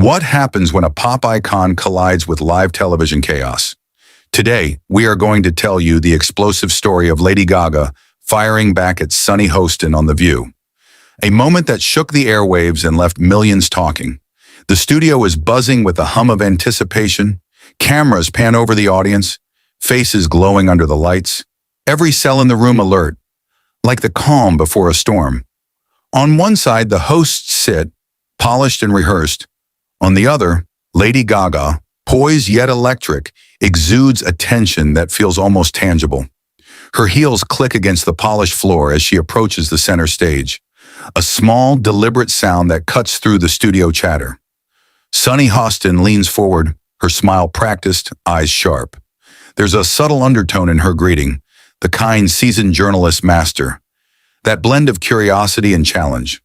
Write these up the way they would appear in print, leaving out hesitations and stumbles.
What happens when a pop icon collides with live television chaos? Today, we are going to tell you the explosive story of Lady Gaga firing back at Sunny Hostin on The View. A moment that shook the airwaves and left millions talking. The studio is buzzing with a hum of anticipation. Cameras pan over the audience, faces glowing under the lights. Every cell in the room alert, like the calm before a storm. On one side, the hosts sit, polished and rehearsed. On the other, Lady Gaga, poised yet electric, exudes a tension that feels almost tangible. Her heels click against the polished floor as she approaches the center stage. A small, deliberate sound that cuts through the studio chatter. Sunny Hostin leans forward, her smile practiced, eyes sharp. There's a subtle undertone in her greeting, the kind seasoned journalist master. That blend of curiosity and challenge.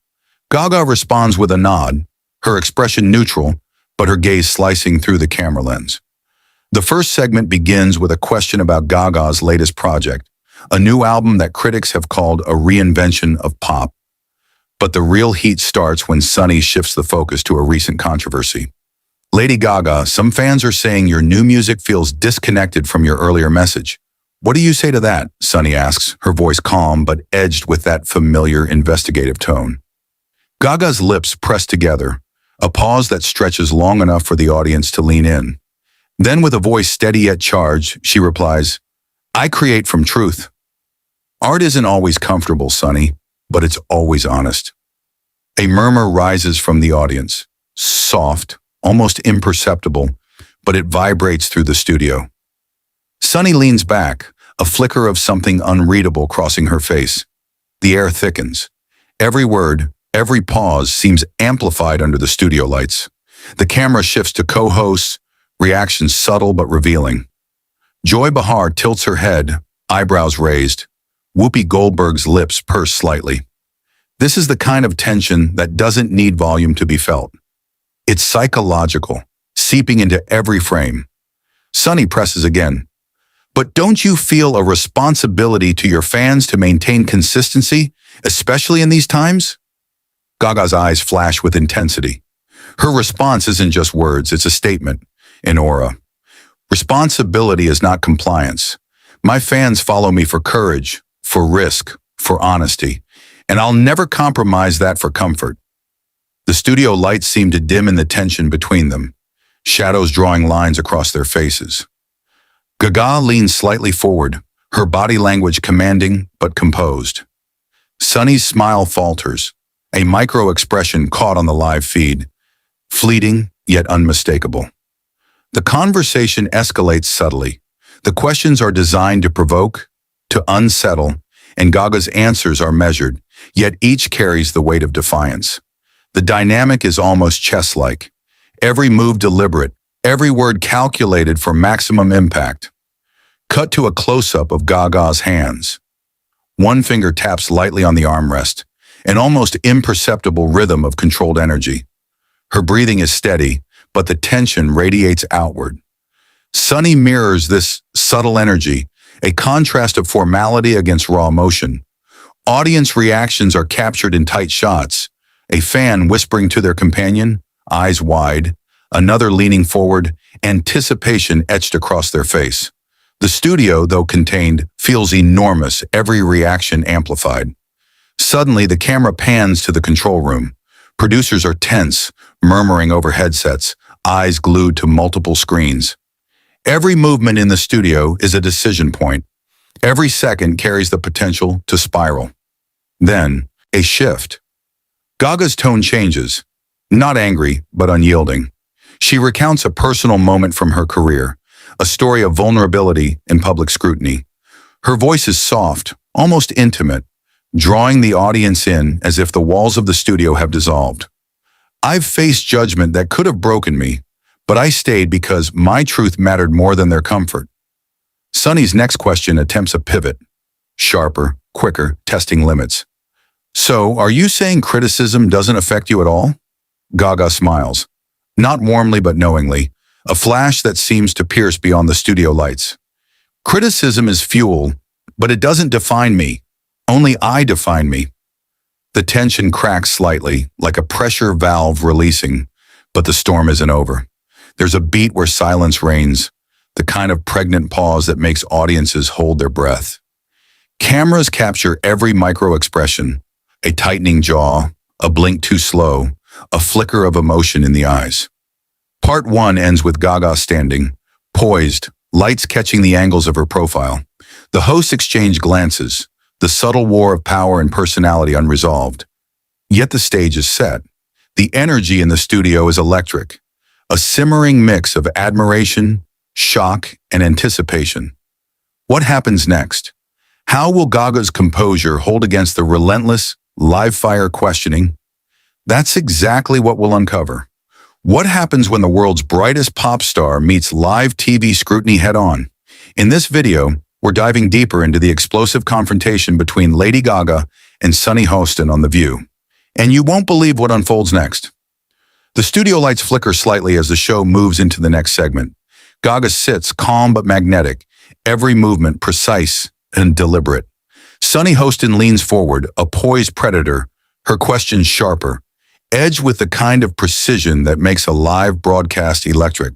Gaga responds with a nod, her expression neutral, but her gaze slicing through the camera lens. The first segment begins with a question about Gaga's latest project, a new album that critics have called a reinvention of pop. But the real heat starts when Sunny shifts the focus to a recent controversy. Lady Gaga, some fans are saying your new music feels disconnected from your earlier message. What do you say to that? Sunny asks, her voice calm but edged with that familiar investigative tone. Gaga's lips press together, a pause that stretches long enough for the audience to lean in. Then with a voice steady yet charged, she replies, I create from truth. Art isn't always comfortable, Sunny, but it's always honest. A murmur rises from the audience, soft, almost imperceptible, but it vibrates through the studio. Sunny leans back, a flicker of something unreadable crossing her face. The air thickens. Every word, every pause seems amplified under the studio lights. The camera shifts to co-hosts, reactions subtle but revealing. Joy Behar tilts her head, eyebrows raised. Whoopi Goldberg's lips purse slightly. This is the kind of tension that doesn't need volume to be felt. It's psychological, seeping into every frame. Sunny presses again. But don't you feel a responsibility to your fans to maintain consistency, especially in these times? Gaga's eyes flash with intensity. Her response isn't just words, it's a statement, an aura. Responsibility is not compliance. My fans follow me for courage, for risk, for honesty, and I'll never compromise that for comfort. The studio lights seem to dim in the tension between them, shadows drawing lines across their faces. Gaga leans slightly forward, her body language commanding but composed. Sunny's smile falters, a micro-expression caught on the live feed, fleeting yet unmistakable. The conversation escalates subtly. The questions are designed to provoke, to unsettle, and Gaga's answers are measured, yet each carries the weight of defiance. The dynamic is almost chess-like. Every move deliberate, every word calculated for maximum impact. Cut to a close-up of Gaga's hands. One finger taps lightly on the armrest, an almost imperceptible rhythm of controlled energy. Her breathing is steady, but the tension radiates outward. Sunny mirrors this subtle energy, a contrast of formality against raw emotion. Audience reactions are captured in tight shots, a fan whispering to their companion, eyes wide, another leaning forward, anticipation etched across their face. The studio, though contained, feels enormous, every reaction amplified. Suddenly, the camera pans to the control room. Producers are tense, murmuring over headsets, eyes glued to multiple screens. Every movement in the studio is a decision point. Every second carries the potential to spiral. Then, a shift. Gaga's tone changes, not angry, but unyielding. She recounts a personal moment from her career, a story of vulnerability and public scrutiny. Her voice is soft, almost intimate, drawing the audience in as if the walls of the studio have dissolved. I've faced judgment that could have broken me, but I stayed because my truth mattered more than their comfort. Sunny's next question attempts a pivot. Sharper, quicker, testing limits. So, are you saying criticism doesn't affect you at all? Gaga smiles. Not warmly but knowingly, a flash that seems to pierce beyond the studio lights. Criticism is fuel, but it doesn't define me. Only I define me. The tension cracks slightly, like a pressure valve releasing. But the storm isn't over. There's a beat where silence reigns, the kind of pregnant pause that makes audiences hold their breath. Cameras capture every micro-expression, a tightening jaw, a blink too slow, a flicker of emotion in the eyes. Part 1 ends with Gaga standing, poised, lights catching the angles of her profile. The hosts exchange glances, the subtle war of power and personality unresolved. Yet the stage is set. The energy in the studio is electric, a simmering mix of admiration, shock, and anticipation. What happens next? How will Gaga's composure hold against the relentless, live-fire questioning? That's exactly what we'll uncover. What happens when the world's brightest pop star meets live TV scrutiny head-on? In this video, we're diving deeper into the explosive confrontation between Lady Gaga and Sunny Hostin on The View. And you won't believe what unfolds next. The studio lights flicker slightly as the show moves into the next segment. Gaga sits, calm but magnetic, every movement precise and deliberate. Sunny Hostin leans forward, a poised predator, her questions sharper, edged with the kind of precision that makes a live broadcast electric.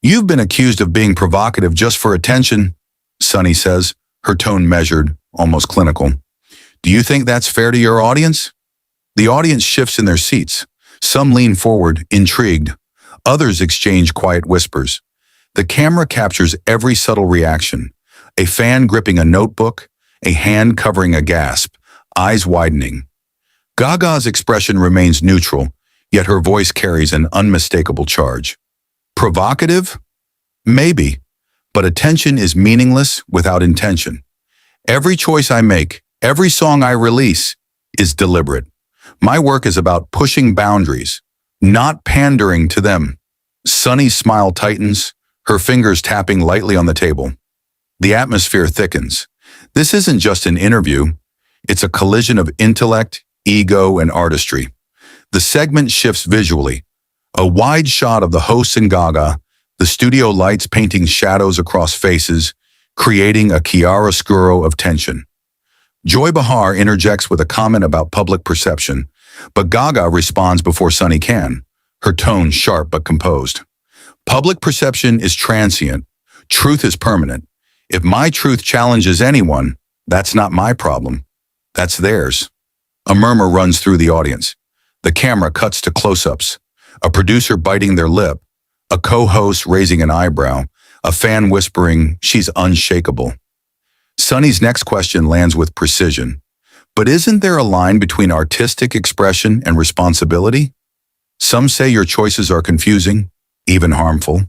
"You've been accused of being provocative just for attention," Sunny says, her tone measured, almost clinical. "Do you think that's fair to your audience?" The audience shifts in their seats. Some lean forward, intrigued. Others exchange quiet whispers. The camera captures every subtle reaction. A fan gripping a notebook, a hand covering a gasp, eyes widening. Gaga's expression remains neutral, yet her voice carries an unmistakable charge. Provocative? Maybe, but attention is meaningless without intention. Every choice I make, every song I release, is deliberate. My work is about pushing boundaries, not pandering to them. Sunny's smile tightens, her fingers tapping lightly on the table. The atmosphere thickens. This isn't just an interview. It's a collision of intellect, ego, and artistry. The segment shifts visually. A wide shot of the hosts and Gaga, the studio lights painting shadows across faces, creating a chiaroscuro of tension. Joy Behar interjects with a comment about public perception, but Gaga responds before Sunny can, her tone sharp but composed. Public perception is transient. Truth is permanent. If my truth challenges anyone, that's not my problem. That's theirs. A murmur runs through the audience. The camera cuts to close-ups. A producer biting their lip, a co-host raising an eyebrow, a fan whispering, "She's unshakable." Sunny's next question lands with precision. But isn't there a line between artistic expression and responsibility? Some say your choices are confusing, even harmful.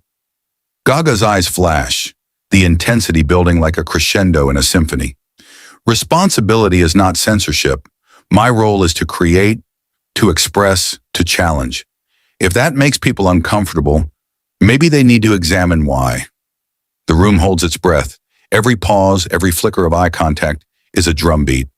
Gaga's eyes flash, the intensity building like a crescendo in a symphony. Responsibility is not censorship. My role is to create, to express, to challenge. If that makes people uncomfortable, maybe they need to examine why. The room holds its breath. Every pause, every flicker of eye contact is a drumbeat.